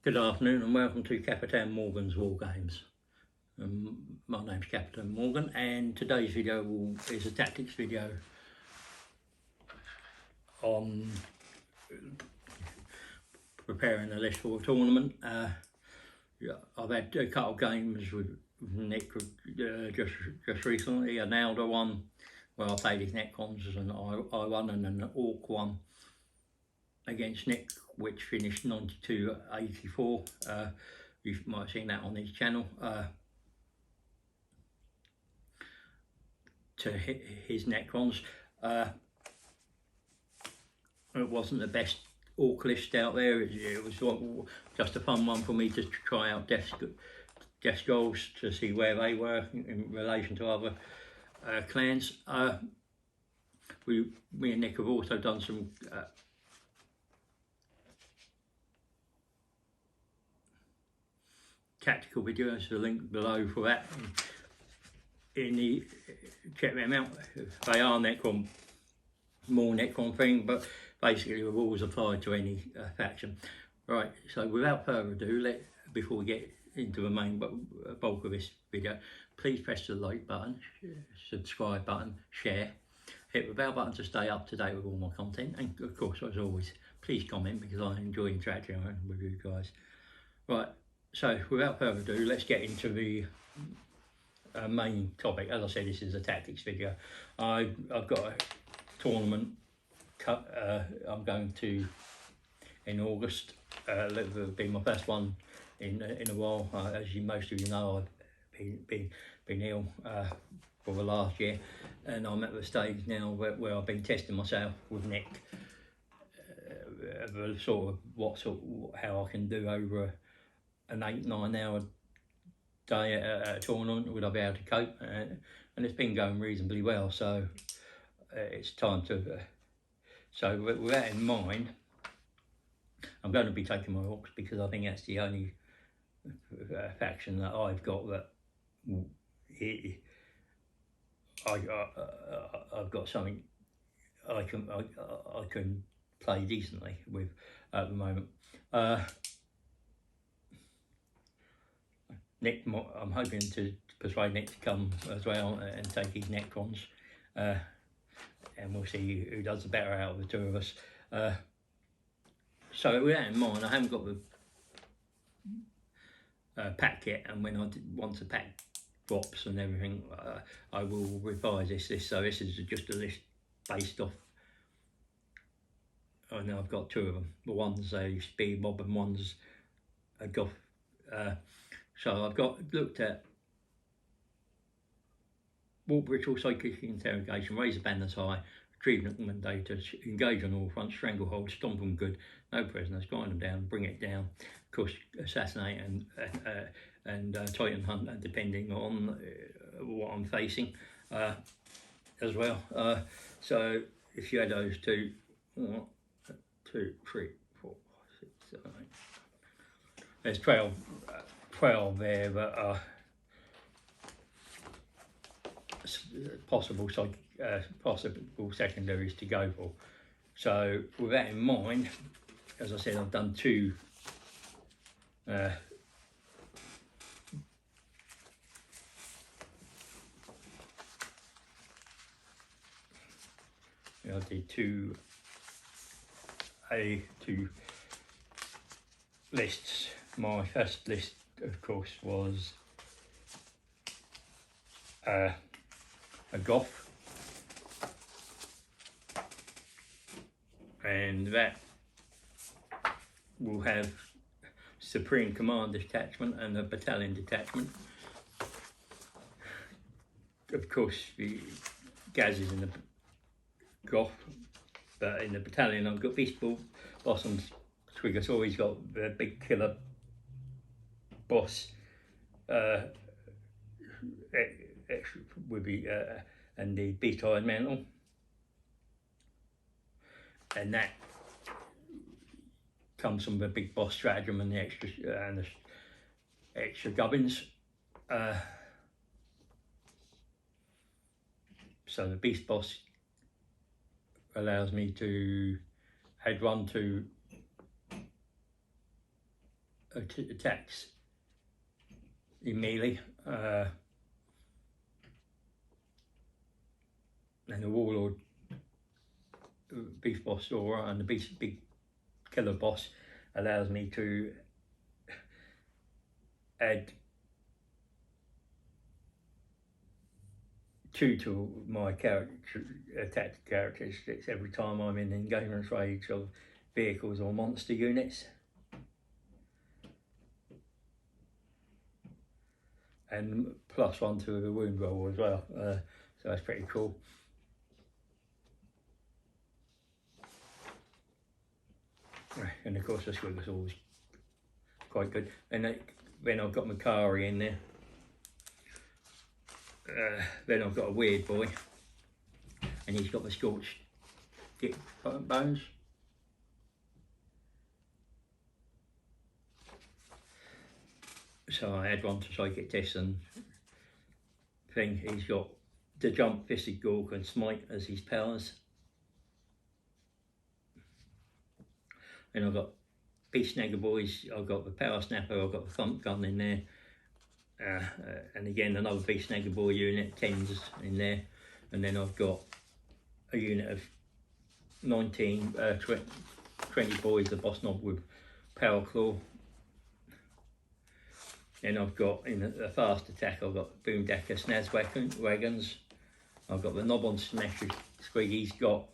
Good afternoon and welcome to Captain Morgan's War Games. My name's Captain Morgan and today's video is a tactics video on preparing a list for a tournament. I've had a couple of games with Nick just recently. A Nalda one where I played his Necrons and I won, and an Orc one against Nick, which finished 92-84. You might have seen that on his channel. To hit his Necrons. It wasn't the best Orc list out there. It was just a fun one for me to try out Death Goals to see where they were in relation to other clans. Me and Nick have also done some tactical videos, the link below for that. Check them out. They are more Necron thing, but basically the rules apply to any faction. Right, so without further ado, before we get into the main bulk of this video, please press the like button, subscribe button, share, hit the bell button to stay up to date with all my content, and of course, as always, please comment because I enjoy interacting with you guys. Right, so without further ado, let's get into the main topic. As I said, this is a tactics video. I've got a tournament I'm going to in August. It'll be my first one in a while. As most of you know, I've been ill for the last year, and I'm at the stage now where I've been testing myself with Nick, how I can do over an 8-9 hour day at a tournament. Would I be able to cope? And it's been going reasonably well, so it's time to so with that in mind, I'm going to be taking my Orcs because I think that's the only faction that I've got that I've got something I can play decently with at the moment. Nick, I'm hoping to persuade Nick to come as well and take his Necrons, and we'll see who does the better out of the two of us. So with that in mind, I haven't got the pack yet, and when once the pack drops and everything, I will revise this. So this is just a list based off. I know I've got two of them. The one's a speed mob and one's a goth. So I've looked at Warp Ritual, Psychic Interrogation, Raise the Banners High, Retrieve Data, Engage on all fronts, Stranglehold, Stomp them good, No Prisoners, Grind them down, Bring it down, of course Assassinate and Titan Hunt, depending on what I'm facing as well. So if you add those two, 1, 2, 3, 4, 6, 7, 8. There's 12 there that are possible secondaries to go for. So with that in mind, as I said, I've done two I did two lists. My first list, of course, was a Goth, and that will have Supreme Command detachment and a battalion detachment. Of course, the Gaz is in the Goth, but in the battalion I've got Beast Boss and Twigger, so he's got the big killer boss would be and the Beast-eyed Mantle, and that comes from the big boss stratagem and the extra gubbins. So the Beast Boss allows me to head 1 to attacks in melee. And the warlord beast boss aura and the big killer boss allows me to add 2 to my attack characteristics every time I'm in engagement range of vehicles or monster units. And +1 to the wound roll as well, so that's pretty cool. And of course the squig is always quite good. And then I've got Makari in there. Then I've got a weird boy, and he's got the scorched dip bones. So I add 1 to psychic test and thing. He's got the jump, fisted gork and smite as his powers. And I've got beast snagger boys, I've got the power snapper, I've got the thump gun in there. And again another beast snagger boy unit, 10s in there. And then I've got a unit of 20 boys, the boss knob with power claw. Then I've got, in a fast attack, I've got boomdacker snaz wagons. I've got the knob on smash squig. He's got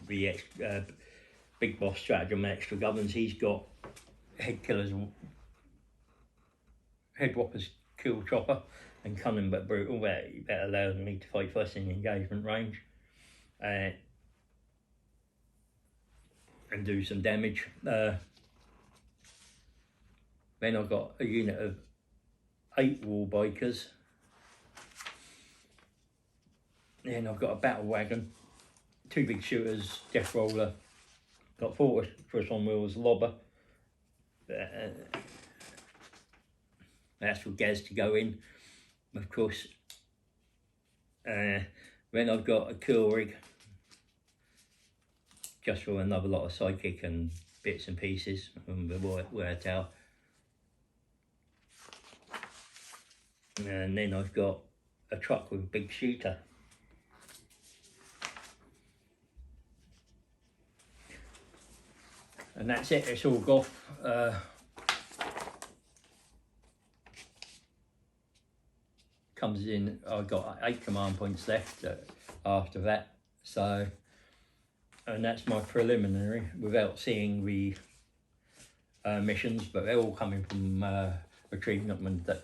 the big boss stratagem extra governs. He's got head killers, head whoppers, kill chopper, and cunning but brutal. That allows me to fight first in engagement range and do some damage. Then I've got a unit of 8 wall bikers. Then I've got a battle wagon, 2 big shooters, death roller, got 4 on wheels, lobber. That's for Gaz to go in, of course. Then I've got a cool rig, just for another lot of psychic and bits and pieces from the wear tower. And then I've got a truck with a big shooter. And that's it, it's all golf. Comes in, I've got 8 command points left after that. So, and that's my preliminary without seeing the missions, but they're all coming from Achievement that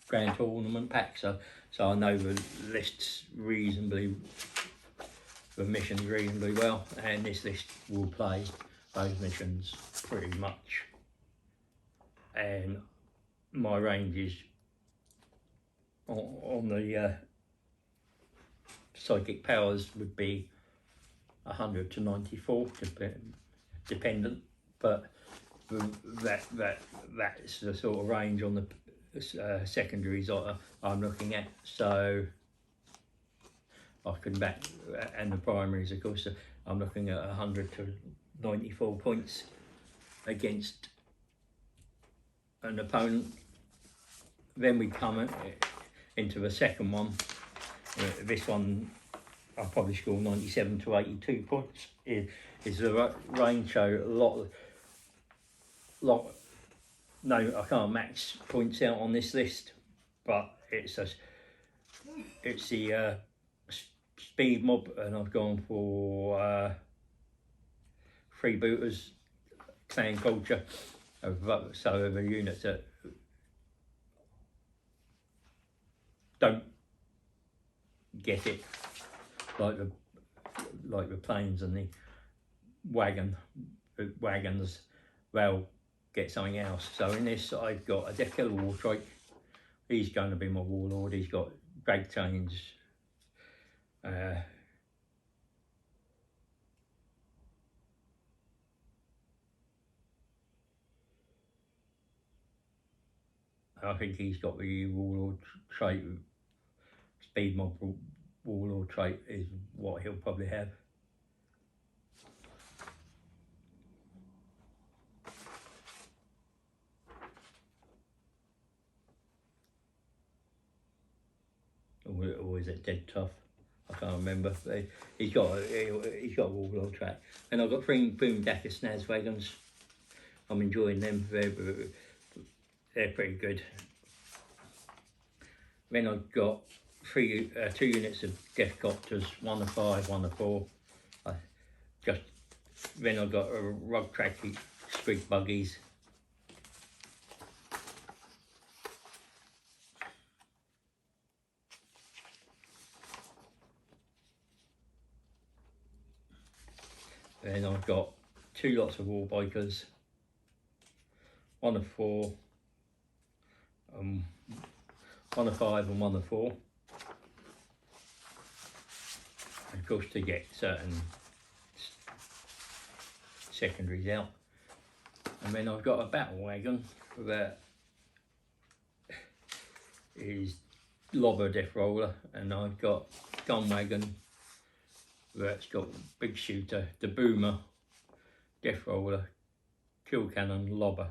Grand Tournament pack, so I know the lists reasonably, the missions reasonably well, and this list will play those missions pretty much. And my range is on the psychic powers would be 100 to 94, dependent, but that's the sort of range on the secondaries I'm looking at. So I can back, and the primaries of course, I'm looking at 100 to 94 points against an opponent. Then we come into the second one. This one I'll probably score 97 to 82 points. Is the range, so no, I can't max points out on this list, but it's the speed mob, and I've gone for freebooters, clan culture, so the units that don't get it, like the planes and the wagons, they'll get something else. So in this I've got a Death Killer Wartrike. He's going to be my warlord. He's got drag chains, I think he's got the warlord trait. Speed mob warlord trait is what he'll probably have. or is it Dead Tough? I can't remember. But he's got a wall track, and I've got three Boom Dakka Snaz wagons. I'm enjoying them. They're pretty good. Then I've got 2 units of Death Copters, 1 of 5, 1 of 4. Then I've got a Rug Tracky Sprig Buggies. Then I've got 2 lots of Wall Bikers, 1 of 4, 1 of 5 and 1 of 4. And of course, to get certain secondaries out. And then I've got a battle wagon that is Lobber Death Roller, and I've got gun wagon that's got Big Shooter, the Boomer, Death Roller, Kill Cannon, Lobber,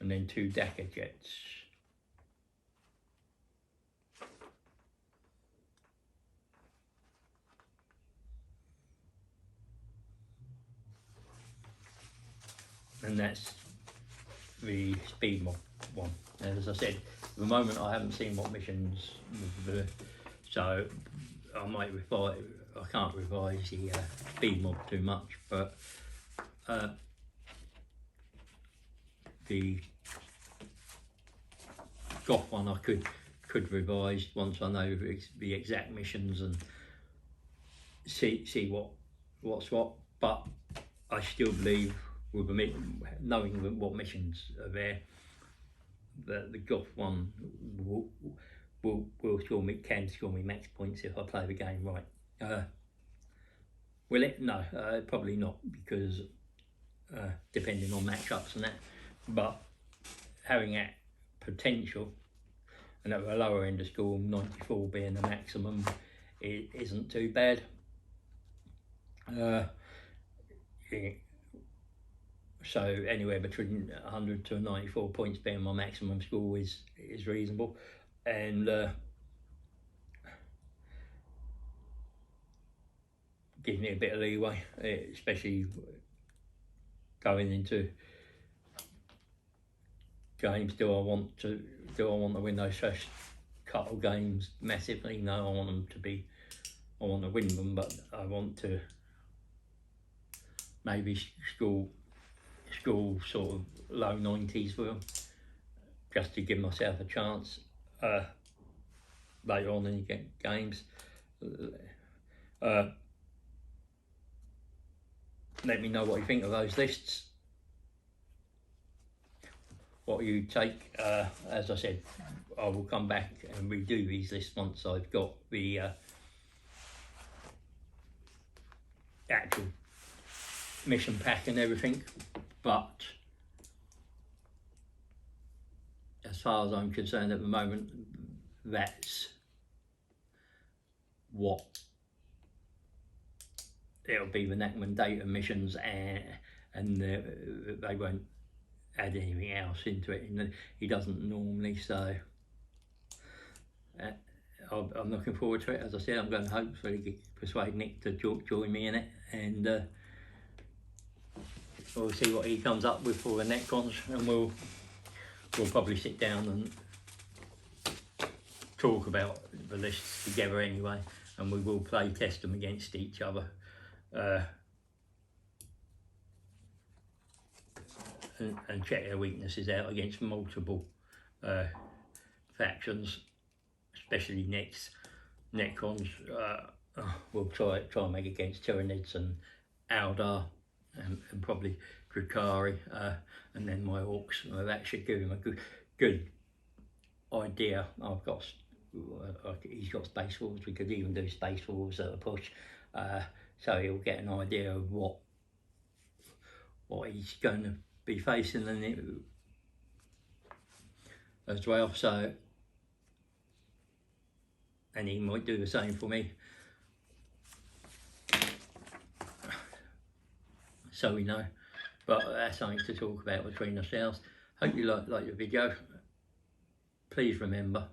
and then 2 Dakka jets. And that's the speed mod one. And as I said, at the moment I haven't seen what missions, so I might revise. I can't revise the speed mod too much, but the Goth one I could revise once I know the exact missions and see what's what. But I still believe, with knowing what missions are there, that the Goth one can score me max points if I play the game right. Will it? No, probably not, because depending on matchups and that. But having that potential, and at the lower end of score, 94 being the maximum, it isn't too bad. Yeah. So anywhere between 100 to 94 points being my maximum score is reasonable, and gives me a bit of leeway, especially going into games. Do I want to win those first couple of games massively? No, I want to win them, but I want to maybe score sort of low 90s with them, just to give myself a chance later on in the games. Let me know what you think of those lists, what you take. As I said, I will come back and redo these lists once I've got the actual mission pack and everything. But as far as I'm concerned at the moment, that's what it'll be, the Nachman data missions, and they won't add anything else into it, and he doesn't normally, so I'm looking forward to it. As I said, I'm going to hopefully persuade Nick to join me in it, and we'll see what he comes up with for the Netcons, and we'll probably sit down and talk about the lists together anyway, and we will play test them against each other, and check their weaknesses out against multiple factions, especially Netcons. We'll try and make against Tyranids and Aldar, and probably Drukari, and then my Orcs. That should give him a good idea. He's got Space Wolves. We could even do Space Wolves at a push, so he'll get an idea of what he's going to be facing in it as well. So, and he might do the same for me, so we know. But that's something to talk about between ourselves. Hope you like the video. Please remember,